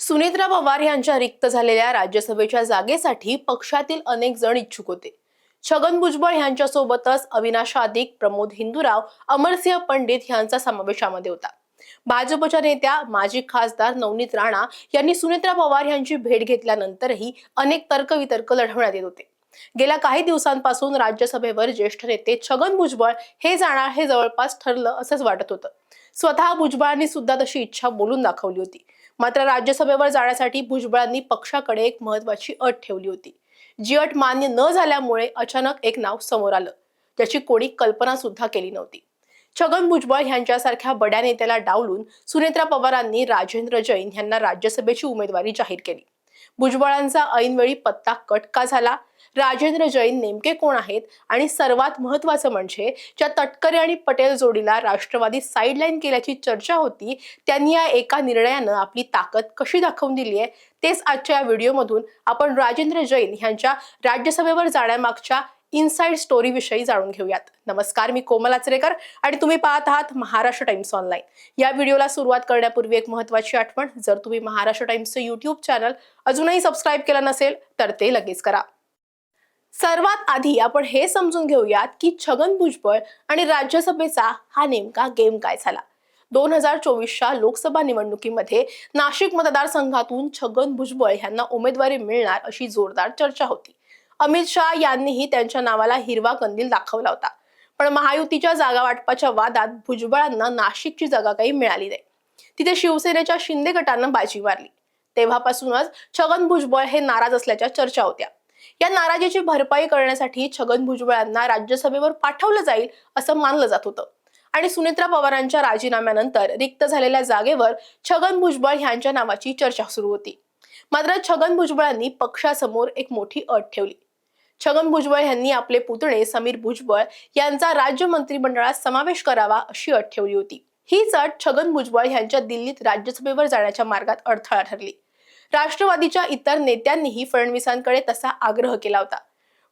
सुनेत्रा पवार यांच्या रिक्त झालेल्या राज्यसभेच्या जागेसाठी पक्षातील अनेक जण इच्छुक होते. छगन भुजबळ यांच्यासोबतच अविनाश अधिक, प्रमोद हिंदुराव, अमरसिंह पंडित यांचा समावेश यामध्ये होता. भाजपच्या नेत्या माजी खासदार नवनीत राणा यांनी सुनेत्रा पवार यांची भेट घेतल्यानंतरही अनेक तर्कवितर्क लढवण्यात येत होते. गेल्या काही दिवसांपासून राज्यसभेवर ज्येष्ठ नेते छगन भुजबळ हे जाणार हे जवळपास ठरलं असंच वाटत होतं. स्वतः भुजबळांनी सुद्धा तशी इच्छा बोलून दाखवली होती. मात्र राज्यसभेवर जाण्यासाठी भुजबळांनी पक्षाकडे एक महत्वाची अट ठेवली होती. जी अट मान्य न झाल्यामुळे अचानक एक नाव समोर आलं, ज्याची कोणी कल्पना सुद्धा केली नव्हती. छगन भुजबळ यांच्यासारख्या बड्या नेत्याला डावलून सुनेत्रा पवारांनी राजेंद्र जैन यांना राज्यसभेची उमेदवारी जाहीर केली. भुजबळांचा ऐनवेळी पत्ता कट का झाला? राजेंद्र जैन नेमके कोण आहेत? आणि सर्वात महत्त्वाचं म्हणजे ज्या तटकरे आणि पटेल जोडीला राष्ट्रवादी साईडलाईन केल्याची चर्चा होती, त्यांनी या एका निर्णयानं आपली ताकद कशी दाखवून दिली आहे, तेच आजच्या या व्हिडिओमधून आपण राजेंद्र जैन यांच्या राज्यसभेवर जाण्यामागच्या इनसाइड स्टोरी विषयी जाणून घेऊयात. नमस्कार, मी कोमल आचरेकर आणि तुम्ही पाहत आहात महाराष्ट्र टाइम्स ऑनलाईन. या व्हिडिओला सुरुवात करण्यापूर्वी एक महत्त्वाची आठवण, जर तुम्ही महाराष्ट्र टाइम्सचं यूट्यूब चॅनल अजूनही सबस्क्राईब केलं नसेल तर ते लगेच करा. सर्वात आधी आपण हे समजून घेऊयात की छगन भुजबळ आणि राज्यसभेचा हा नेमका गेम काय झाला. 2024च्या लोकसभा निवडणुकीमध्ये नाशिक मतदारसंघातून छगन भुजबळ यांना उमेदवारी मिळणार अशी जोरदार चर्चा होती. अमित शहा यांनीही त्यांच्या नावाला हिरवा कंदील दाखवला होता. पण महायुतीच्या जागा वाटपाच्या वादात भुजबळांना नाशिकची जागा काही मिळाली नाही. तिथे शिवसेनेच्या शिंदे गटानं बाजी मारली. तेव्हापासूनच छगन भुजबळ हे नाराज असल्याच्या चर्चा होत्या. या नाराजीची भरपाई करण्यासाठी छगन भुजबळांना राज्यसभेवर पाठवलं जाईल असं मानलं जात होतं. आणि सुनेत्रा पवारांच्या राजीनाम्यानंतर रिक्त झालेल्या जागेवर छगन भुजबळ यांच्या नावाची चर्चा सुरू होती. मात्र छगन भुजबळांनी पक्षासमोर एक मोठी अट ठेवली. छगन भुजबळ यांनी आपले पुतणे समीर भुजबळ यांचा राज्य मंत्रिमंडळात समावेश करावा अशी अट ठेवली होती. हीच अट छगन भुजबळ यांच्या दिल्लीत राज्यसभेवर जाण्याच्या मार्गात अडथळा ठरली. राष्ट्रवादीच्या इतर नेत्यांनीही फडणवीसांकडे तसा आग्रह केला होता.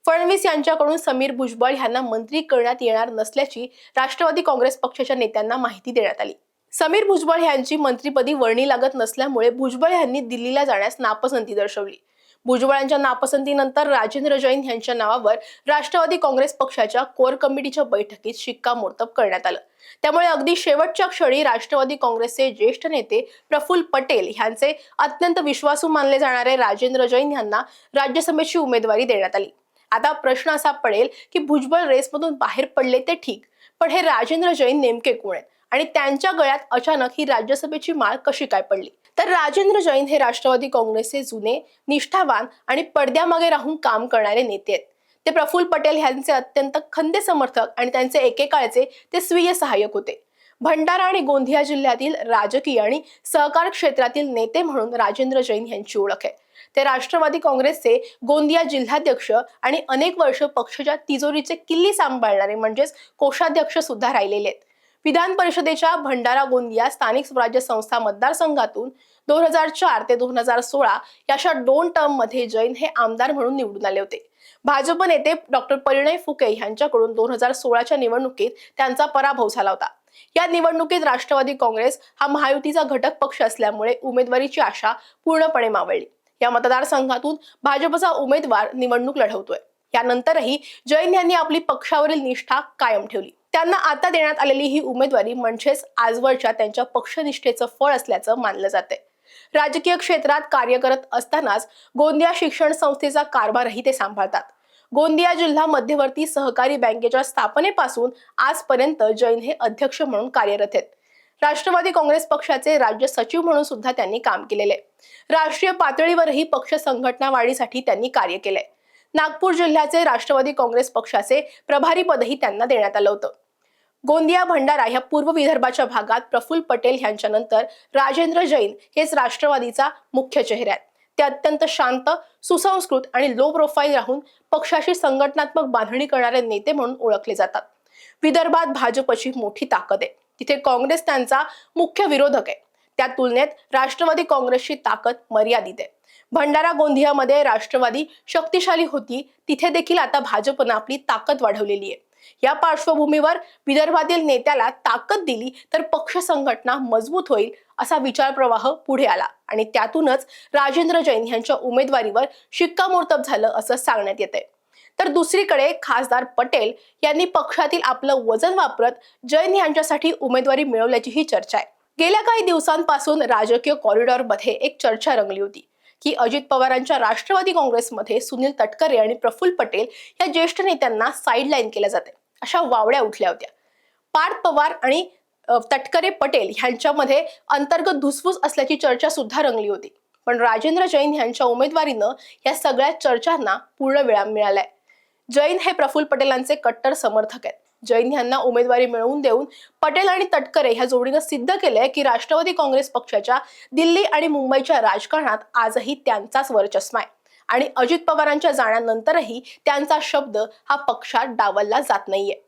फडणवीस यांच्याकडून समीर भुजबळ यांना मंत्री करण्यात येणार नसल्याची राष्ट्रवादी काँग्रेस पक्षाच्या नेत्यांना माहिती देण्यात आली. समीर भुजबळ यांची मंत्रिपदी वर्णी लागत नसल्यामुळे भुजबळ यांनी दिल्लीला जाण्यास नापसंती दर्शवली. भुजबळांच्या नापसंतीनंतर राजेंद्र जैन यांच्या नावावर राष्ट्रवादी काँग्रेस पक्षाच्या कोर कमिटीच्या बैठकीत शिक्कामोर्तब करण्यात आलं. त्यामुळे अगदी शेवटच्या क्षणी राष्ट्रवादी काँग्रेसचे ज्येष्ठ नेते प्रफुल्ल पटेल यांचे अत्यंत विश्वासू मानले जाणारे राजेंद्र जैन यांना राज्यसभेची उमेदवारी देण्यात आली. आता प्रश्न असा पडेल की भुजबळ रेसमधून बाहेर पडले ते ठीक, पण हे राजेंद्र जैन नेमके कोण आहेत आणि त्यांच्या गळ्यात अचानक ही राज्यसभेची माळ कशी काय पडली? तर राजेंद्र जैन हे राष्ट्रवादी काँग्रेसचे जुने, निष्ठावान आणि पडद्यामागे राहून काम करणारे नेते आहेत. ते प्रफुल्ल पटेल यांचे अत्यंत खंदे समर्थक आणि त्यांचे एकेकाळचे ते स्वीय सहाय्यक होते. भंडारा आणि गोंदिया जिल्ह्यातील राजकीय आणि सहकार क्षेत्रातील नेते म्हणून राजेंद्र जैन यांची ओळख आहे. ते राष्ट्रवादी काँग्रेसचे गोंदिया जिल्हाध्यक्ष आणि अनेक वर्ष पक्षाच्या तिजोरीचे किल्ली सांभाळणारे म्हणजेच कोषाध्यक्ष सुद्धा राहिलेले आहेत. विधान परिषदेच्या भंडारा गोंदिया स्थानिक स्वराज्य संस्था मतदारसंघातून 2004 ते 2016 या अशा 2 टर्म मध्ये जैन हे आमदार म्हणून निवडून आले होते. भाजप नेते डॉक्टर परिणय फुके यांच्याकडून 2016च्या निवडणुकीत त्यांचा पराभव झाला होता. या निवडणुकीत राष्ट्रवादी काँग्रेस हा महायुतीचा घटक पक्ष असल्यामुळे उमेदवारीची आशा पूर्णपणे मावळली. या मतदारसंघातून भाजपचा उमेदवार निवडणूक लढवतोय. यानंतरही जैन यांनी आपली पक्षावरील निष्ठा कायम ठेवली. त्यांना आता देण्यात आलेली ही उमेदवारी म्हणजेच आजवरच्या त्यांच्या पक्षनिष्ठेचं फळ असल्याचं मानलं जाते. राजकीय क्षेत्रात कार्य करत असतानाच गोंदिया शिक्षण संस्थेचा कारभारही ते सांभाळतात. गोंदिया जिल्हा मध्यवर्ती सहकारी बँकेच्या स्थापनेपासून आजपर्यंत जैन हे अध्यक्ष म्हणून कार्यरत आहेत. राष्ट्रवादी काँग्रेस पक्षाचे राज्य सचिव म्हणून सुद्धा त्यांनी काम केलेले. राष्ट्रीय पातळीवरही पक्ष संघटना वाढीसाठी त्यांनी कार्य केलंय. नागपूर जिल्ह्याचे राष्ट्रवादी काँग्रेस पक्षाचे प्रभारी पदही त्यांना देण्यात आलं होतं. गोंदिया भंडारा ह्या पूर्व विदर्भाच्या भागात प्रफुल्ल पटेल यांच्यानंतर राजेंद्र जैन हेच राष्ट्रवादीचा मुख्य चेहरा आहेत. ते अत्यंत शांत, सुसंस्कृत आणि लो प्रोफाईल राहून पक्षाशी संघटनात्मक बांधणी करणारे नेते म्हणून ओळखले जातात. विदर्भात भाजपची मोठी ताकद आहे. तिथे काँग्रेस त्यांचा मुख्य विरोधक आहे. त्या तुलनेत राष्ट्रवादी काँग्रेसची ताकद मर्यादित आहे. भंडारा गोंदियामध्ये राष्ट्रवादी शक्तिशाली होती, तिथे देखील आता भाजपनं आपली ताकद वाढवलेली आहे. या पार्श्वभूमीवर विदर्भातील नेत्याला ताकद दिली तर पक्ष संघटना मजबूत होईल असा विचार प्रवाह पुढे आला आणि त्यातूनच राजेंद्र जैन यांच्या उमेदवारीवर शिक्कामोर्तब झालं असं सांगण्यात येतंय। तर दुसरीकडे खासदार पटेल यांनी पक्षातील आपलं वजन वापरत जैन यांच्यासाठी उमेदवारी मिळवल्याचीही चर्चा आहे। गेल्या काही दिवसांपासून राजकीय कॉरिडॉरमध्ये एक चर्चा रंगली होती की अजित पवारांच्या राष्ट्रवादी काँग्रेसमध्ये सुनील तटकरे आणि प्रफुल्ल पटेल या ज्येष्ठ नेत्यांना साईडलाईन केलं जाते अशा वावड्या उठल्या होत्या। पार्थ पवार आणि तटकरे पटेल यांच्यामध्ये अंतर्गत धुसफूस असल्याची चर्चा सुद्धा रंगली होती। पण राजेंद्र जैन यांच्या उमेदवारीनं या सगळ्या चर्चांना पूर्ण विराम मिळालाय। जैन हे प्रफुल्ल पटेलांचे कट्टर समर्थक आहेत। जैन यांना उमेदवारी मिळवून देऊन पटेल आणि तटकरे ह्या जोडीनं सिद्ध केलंय की राष्ट्रवादी काँग्रेस पक्षाच्या दिल्ली आणि मुंबईच्या राजकारणात आजही त्यांचाच वरचष्मा आहे आणि अजित पवारांच्या जाण्यानंतरही त्यांचा शब्द हा पक्षात डावलला जात नाहीये।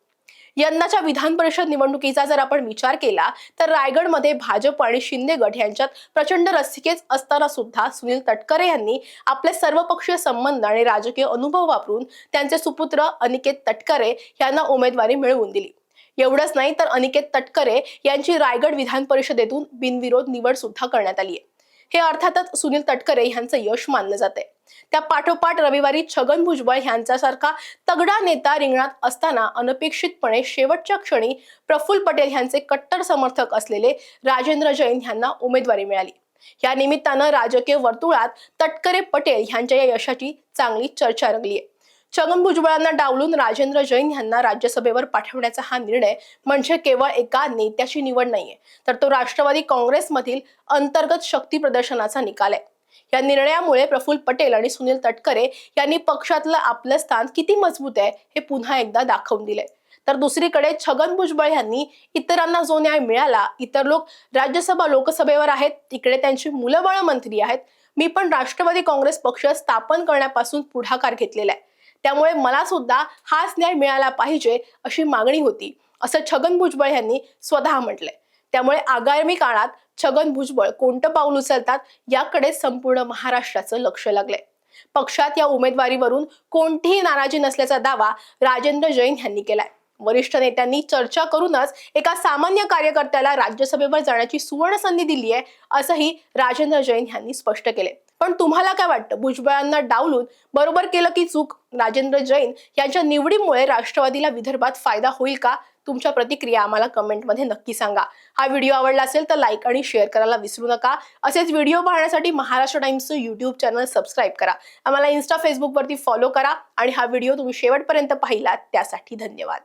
यंदाच्या विधान परिषद निवडणुकीचा जर आपण विचार केला तर रायगडमध्ये भाजप आणि शिंदे गट यांच्यात प्रचंड रस्सीखेच असताना सुद्धा सुनील तटकरे यांनी आपले सर्वपक्षीय संबंध आणि राजकीय अनुभव वापरून त्यांचे सुपुत्र अनिकेत तटकरे यांना उमेदवारी मिळवून दिली। एवढंच नाही तर अनिकेत तटकरे यांची रायगड विधान परिषदेतून बिनविरोध निवड सुद्धा करण्यात आली आहे। हे अर्थातच सुनील तटकरे यांचं यश मानलं जाते। त्या पाठोपाठ रविवारी छगन भुजबळ यांच्यासारखा तगडा नेता रिंगणात असताना अनपेक्षितपणे शेवटच्या क्षणी प्रफुल्ल पटेल यांचे कट्टर समर्थक असलेले राजेंद्र जैन यांना उमेदवारी मिळाली। या निमित्तानं राजकीय वर्तुळात तटकरे पटेल यांच्या या यशाची चांगली चर्चा रंगली आहे। छगन भुजबळांना डावलून राजेंद्र जैन यांना राज्यसभेवर पाठवण्याचा हा निर्णय म्हणजे केवळ एका नेत्याची निवड नाहीये, तर तो राष्ट्रवादी काँग्रेसमधील अंतर्गत शक्ती प्रदर्शनाचा निकाल आहे। या निर्णयामुळे प्रफुल्ल पटेल आणि सुनील तटकरे यांनी पक्षातलं आपलं स्थान किती मजबूत आहे हे पुन्हा एकदा दाखवून दिलंय। तर दुसरीकडे छगन भुजबळ यांनी इतरांना जो न्याय मिळाला, इतर लोक राज्यसभा लोकसभेवर आहेत, तिकडे त्यांची मुलंबाळ मंत्री आहेत, मी पण राष्ट्रवादी काँग्रेस पक्ष स्थापन करण्यापासून पुढाकार घेतलेला आहे, त्यामुळे मला सुद्धा हाच न्याय मिळाला पाहिजे अशी मागणी होती असं छगन भुजबळ यांनी स्वतः म्हटलंय। त्यामुळे आगामी काळात छगन भुजबळ कोणतं पाऊल उचलतात याकडे संपूर्ण महाराष्ट्राचं लक्ष लागलंय। पक्षात या उमेदवारीवरून कोणतीही नाराजी नसल्याचा दावा राजेंद्र जैन यांनी केलाय। वरिष्ठ नेत्यांनी चर्चा करूनच एका सामान्य कार्यकर्त्याला राज्यसभेवर जाण्याची सुवर्ण संधी दिली आहे असंही राजेंद्र जैन यांनी स्पष्ट केले। पण तुम्हाला काय वाटतं, भुजबळांना डावलून बरोबर केलं की चूक? राजेंद्र जैन यांच्या निवडीमुळे राष्ट्रवादीला विदर्भात फायदा होईल का? तुमच्या प्रतिक्रिया आम्हाला कमेंटमध्ये नक्की सांगा। हा व्हिडिओ आवडला असेल तर लाईक आणि शेअर करायला विसरू नका। असेच व्हिडिओ पाहण्यासाठी महाराष्ट्र टाइम्सचं YouTube चॅनल सबस्क्राईब करा, आम्हाला इन्स्टा फेसबुकवरती फॉलो करा आणि हा व्हिडिओ तुम्ही शेवटपर्यंत पाहिलात त्यासाठी धन्यवाद।